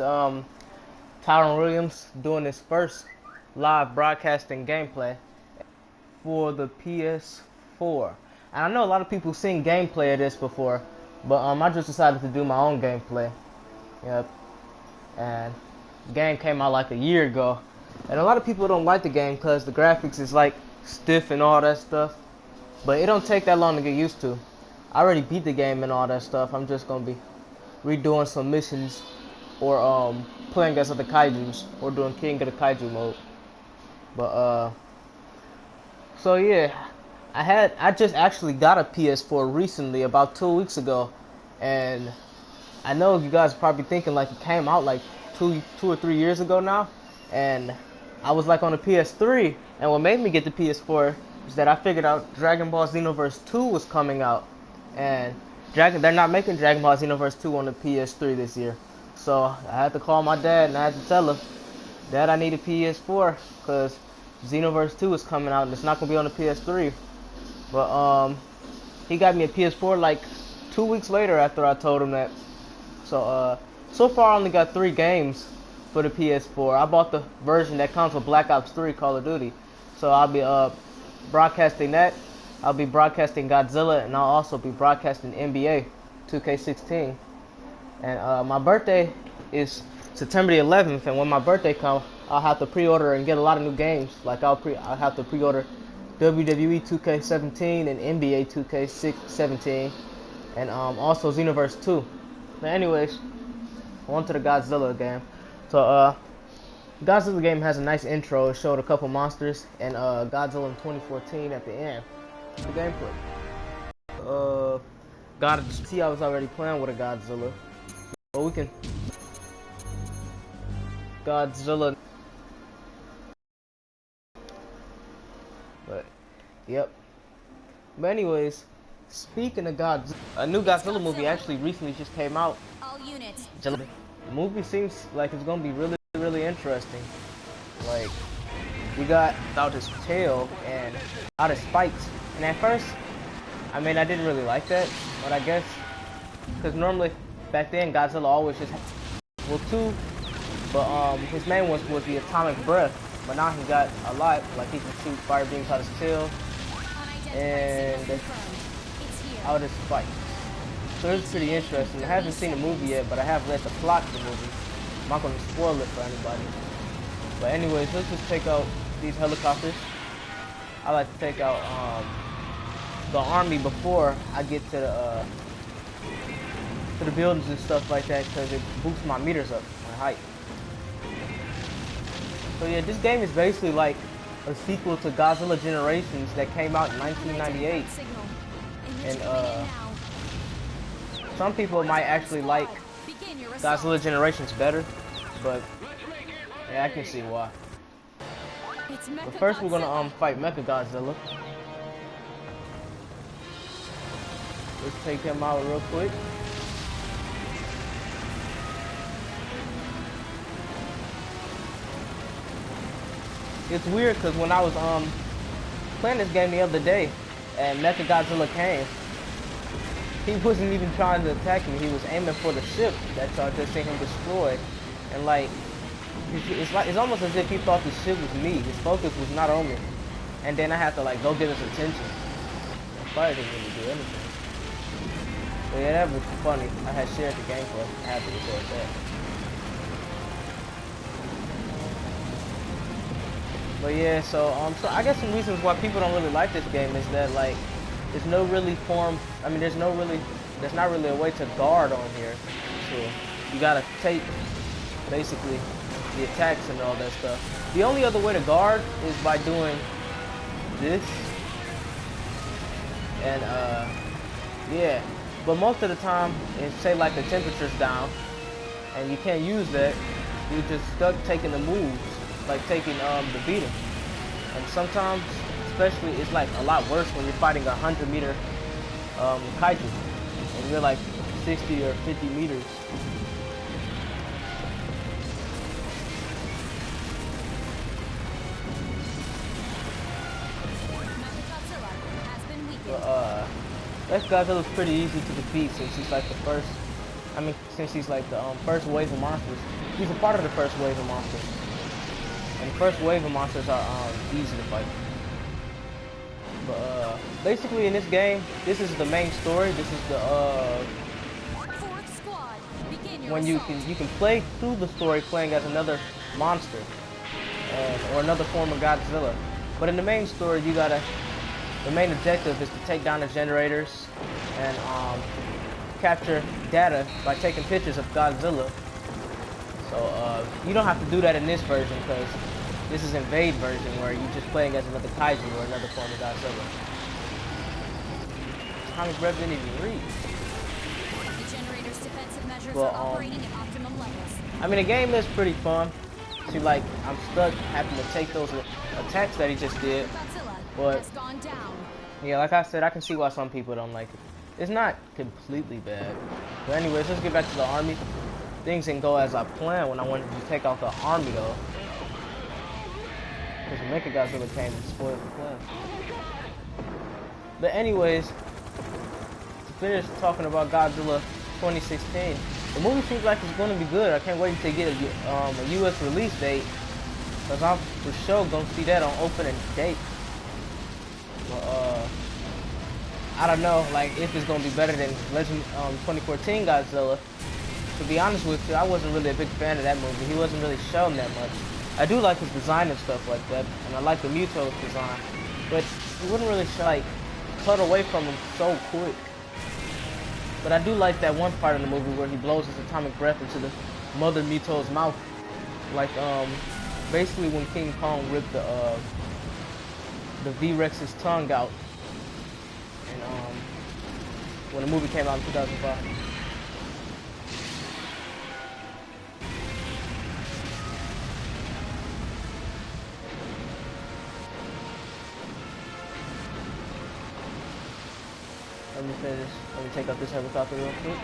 um Tyron Williams doing his first live broadcasting gameplay for the PS4. And I know a lot of people seen gameplay of this before, but I just decided to do my own gameplay. Yep. And the game came out like a year ago. And a lot of people don't like the game because the graphics is like stiff and all that stuff. But it don't take that long to get used to. I already beat the game and all that stuff. I'm just gonna be redoing some missions or playing as other kaijus or doing King of the Kaiju mode. But so yeah, I just actually got a PS4 recently, about 2 weeks ago, and I know you guys are probably thinking like it came out like two or 3 years ago now, and I was like on the PS3, and what made me get the PS4 is that I figured out Dragon Ball Xenoverse 2 was coming out, and they're not making Dragon Ball Xenoverse 2 on the PS3 this year. So I had to call my dad and I had to tell him, Dad, I need a PS4 because Xenoverse 2 is coming out and it's not gonna be on the PS3. But he got me a PS4 like 2 weeks later after I told him that. So far I only got 3 games for the PS4. I bought the version that comes with Black Ops 3 Call of Duty. So I'll be broadcasting that. I'll be broadcasting Godzilla, and I'll also be broadcasting NBA 2K16. And my birthday is September the 11th, and when my birthday comes, I'll have to pre-order and get a lot of new games. Like I'll have to pre-order WWE 2K17 and NBA 2K17, and also Xenoverse 2. But anyways, on to the Godzilla game. So Godzilla game has a nice intro. It showed a couple monsters and Godzilla in 2014 at the end. The gameplay. See, I was already playing with a Godzilla, but we can Godzilla. But yep. But anyways, speaking of Godzilla, a new Godzilla movie actually recently just came out. All units. The movie seems like it's gonna be really interesting. Like, we got out his tail and out his spikes. And at first, I mean, I didn't really like that, but I guess because normally back then Godzilla always just two, but his main was the atomic breath. But now he got a lot, like he can shoot fire beams out his tail and out his spikes. So it's pretty interesting. I haven't seen the movie yet, but I have read the plot of the movie. I'm not going to spoil it for anybody. But anyways, let's just take out these helicopters. I like to take out the army before I get to the buildings and stuff like that, because it boosts my meters up, my height. So yeah, this game is basically like a sequel to Godzilla Generations that came out in 1998. And some people might actually like Godzilla Generations better, but yeah, I can see why. But first we're gonna fight Mechagodzilla. Let's take him out real quick. It's weird because when I was playing this game the other day and Mechagodzilla came, he wasn't even trying to attack me. He was aiming for the ship that y'all just seen him destroy, and like it's almost as if he thought the ship was me. His focus was not on me, and then I had to like go get his attention. The fire didn't really do anything. But yeah, that was funny. I had shared the gameplay. I had to record that. But yeah, so I guess some reasons why people don't really like this game is that like there's no really form. I mean, there's not really a way to guard on here. So you gotta take basically the attacks and all that stuff. The only other way to guard is by doing this. And yeah. But most of the time, if say like the temperature's down and you can't use that, you're just stuck taking the moves, like taking the beating. And sometimes, especially, it's like a lot worse when you're fighting a 100-meter kaiju and you're like 60 or 50 meters. That Godzilla's pretty easy to defeat since he's like the first. I mean, since he's like the first wave of monsters. He's a part of the first wave of monsters. And the first wave of monsters are easy to fight. But basically in this game, this is the main story. This is the when you can play through the story playing as another monster or another form of Godzilla. But in the main story, the main objective is to take down the generators and capture data by taking pictures of Godzilla. So you don't have to do that in this version because this is Invade version where you're just playing as another kaiju or another form of Godzilla. Atomic Breath didn't even read. The generator's defensive measures Well, are operating at optimum levels. I mean, the game is pretty fun. See, like, I'm stuck having to take those attacks that he just did. But, yeah, like I said, I can see why some people don't like it. It's not completely bad. But anyways, let's get back to the army. Things didn't go as I planned when I wanted to take out the army, though. Because Mechagodzilla came and spoiled the plan. But anyways, to finish talking about Godzilla 2016, the movie seems like it's going to be good. I can't wait to get a U.S. release date, because I'm for sure going to see that on opening date. But, I don't know, like, if it's going to be better than 2014 Godzilla. To be honest with you, I wasn't really a big fan of that movie. He wasn't really shown that much. I do like his design and stuff like that, and I like the Muto's design, but he wouldn't really like cut away from him so quick. But I do like that one part of the movie where he blows his atomic breath into the mother Muto's mouth, like basically when King Kong ripped the V-Rex's tongue out, and when the movie came out in 2005. Let me finish. Let me take out this helicopter real quick.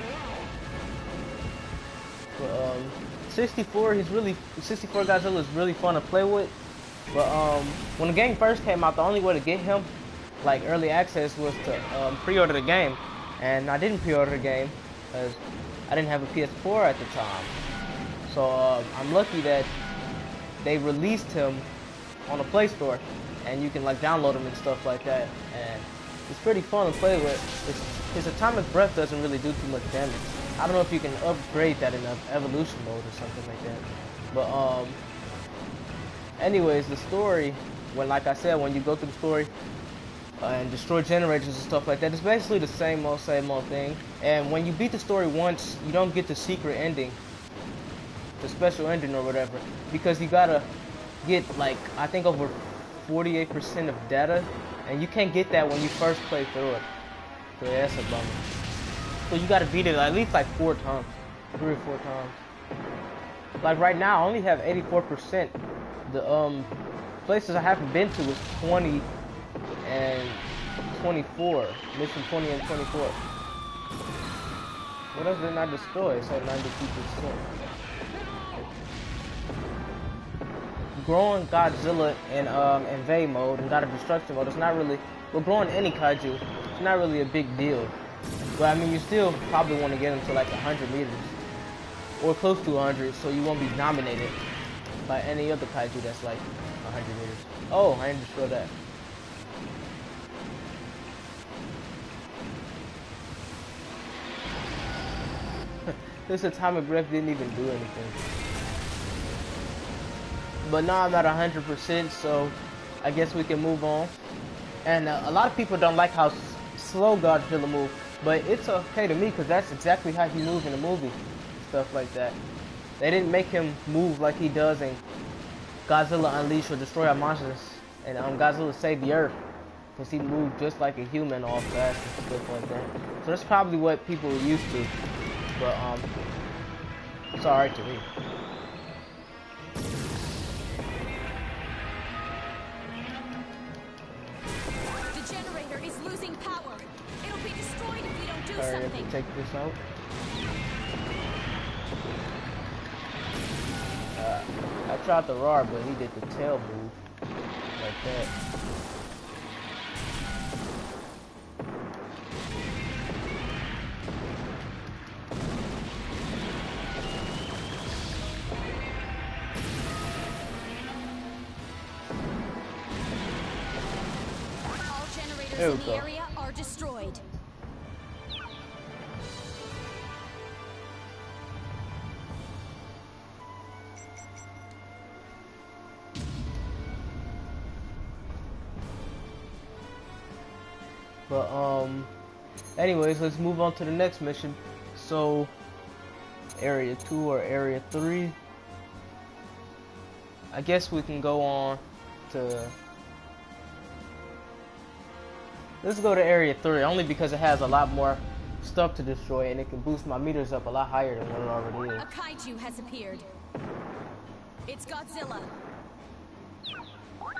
But 64 Godzilla is really fun to play with. But when the game first came out, the only way to get him, like early access, was to pre-order the game. And I didn't pre-order the game because I didn't have a PS4 at the time. So I'm lucky that they released him on the Play Store, and you can like download him and stuff like that. And it's pretty fun to play with. His atomic breath doesn't really do too much damage. I don't know if you can upgrade that in the evolution mode or something like that. But anyways, the story, like I said, when you go through the story and destroy generators and stuff like that, it's basically the same old thing. And when you beat the story once, you don't get the secret ending, the special ending or whatever, because you gotta get like, I think over 48% of data, and you can't get that when you first play through it. So yeah, that's a bummer. So you gotta beat it at least like 4 times, 3 or 4 times. Like right now, I only have 84%. The places I haven't been to is 20 and 24. Mission 20 and 24. What else did I destroy? So 92%. Growing Godzilla in invade mode and God of destruction mode, it's not really, well, growing any kaiju, it's not really a big deal. But I mean, you still probably want to get them to like 100 meters or close to 100, so you won't be dominated by any other kaiju that's like 100 meters. Oh, I didn't destroy that. This atomic breath didn't even do anything. But now I'm at 100%, so I guess we can move on. And a lot of people don't like how slow Godzilla moves, but it's okay to me because that's exactly how he moves in the movie, stuff like that. They didn't make him move like he does in Godzilla Unleash or Destroy Our Monsters and Godzilla Save the Earth, because he moved just like a human, all fast and stuff like that. So that's probably what people are used to, but it's alright to me. Alright, if we take this out. I tried the roar, but he did the tail move like that. Structures There in we the go. area are destroyed. But anyways, let's move on to the next mission. So area 2 or area 3. I guess we can go on to, let's go to area 3 only because it has a lot more stuff to destroy and it can boost my meters up a lot higher than what it already is. A kaiju has appeared. It's Godzilla.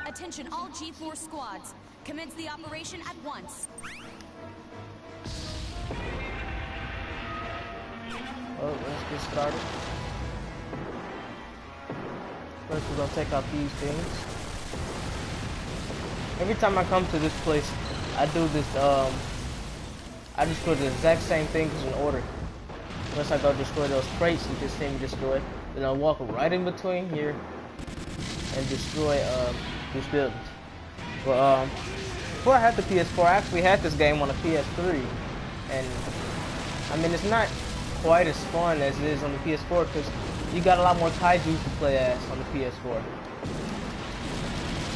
Attention all G4 squads. Commence the operation at once. Oh, let's get started. First we're gonna take out these things. Every time I come to this place, I do this, I just put the exact same things in order. Once I go destroy those crates you just see me destroy, then I'll walk right in between here and destroy these buildings. But before I had the PS4, I actually had this game on the PS3, and I mean it's not quite as fun as it is on the PS4 because you got a lot more kaijus to play as on the PS4.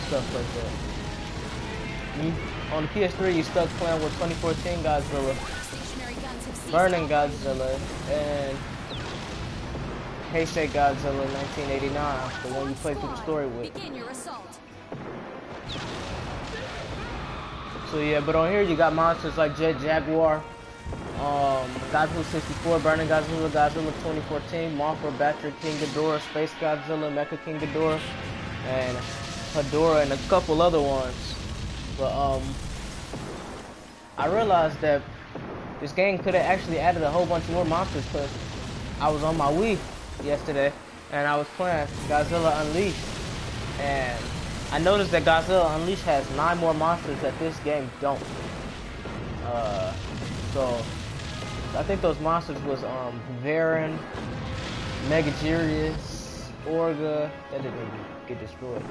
Stuff like that. On the PS3, you stuck playing with 2014 Godzilla, Stationary guns have ceased Burning operation. Godzilla, and Heisei Godzilla 1989, the one you played through the story with. Begin your assault. So yeah, but on here you got monsters like Jet Jaguar, Godzilla 64, Burning Godzilla, Godzilla 2014, Mothra, Bactric King Ghidorah, Space Godzilla, Mecha King Ghidorah, and Hedorah, and a couple other ones. But I realized that this game could have actually added a whole bunch more monsters because I was on my Wii yesterday and I was playing Godzilla Unleashed, and I noticed that Godzilla Unleashed has 9 more monsters that this game don't. So I think those monsters was Varan, Megajirius, Orga, that didn't even get destroyed.